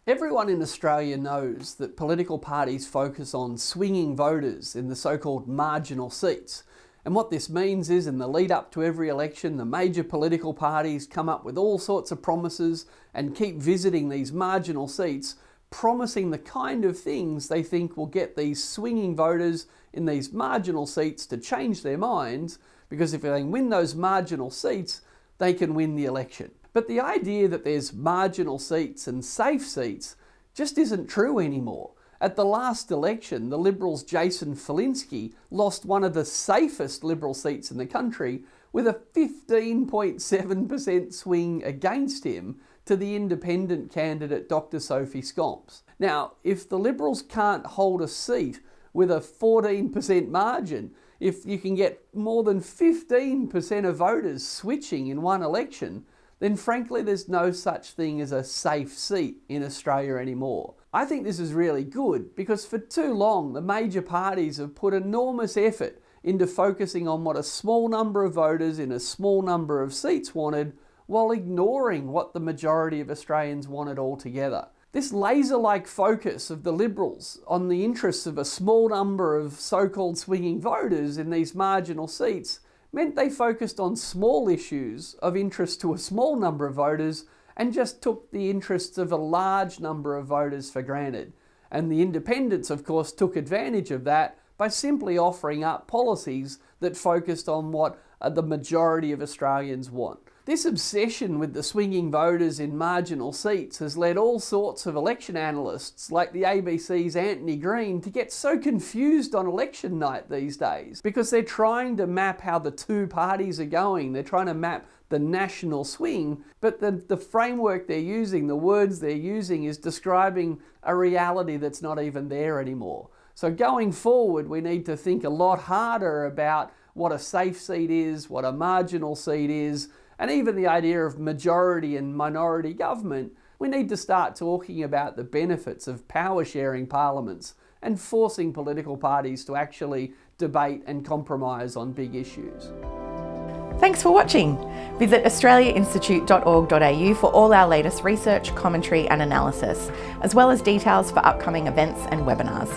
Everyone in Australia knows that political parties focus on swinging voters in the so-called marginal seats. And what this means is, in the lead up to every election, the major political parties come up with all sorts of promises and keep visiting these marginal seats, promising the kind of things they think will get these swinging voters in these marginal seats to change their minds, because if they win those marginal seats, they can win the election. But the idea that there's marginal seats and safe seats just isn't true anymore. At the last election, the Liberals' Jason Falinski lost one of the safest Liberal seats in the country with a 15.7% swing against him to the independent candidate Dr. Sophie Scamps. Now, if the Liberals can't hold a seat with a 14% margin, if you can get more than 15% of voters switching in one election, then frankly there's no such thing as a safe seat in Australia anymore. I think this is really good because for too long the major parties have put enormous effort into focusing on what a small number of voters in a small number of seats wanted, while ignoring what the majority of Australians wanted altogether. This laser-like focus of the Liberals on the interests of a small number of so-called swinging voters in these marginal seats meant they focused on small issues of interest to a small number of voters and just took the interests of a large number of voters for granted. And the independents, of course, took advantage of that by simply offering up policies that focused on what the majority of Australians want. This obsession with the swinging voters in marginal seats has led all sorts of election analysts like the ABC's Anthony Green to get so confused on election night these days, because they're trying to map how the two parties are going. They're trying to map the national swing, but the framework they're using, the words they're using, is describing a reality that's not even there anymore. So going forward, we need to think a lot harder about what a safe seat is, what a marginal seat is, and even the idea of majority and minority government. We need to start talking about the benefits of power-sharing parliaments and forcing political parties to actually debate and compromise on big issues. Thanks for watching. Visit australiainstitute.org.au for all our latest research, commentary and analysis, as well as details for upcoming events and webinars.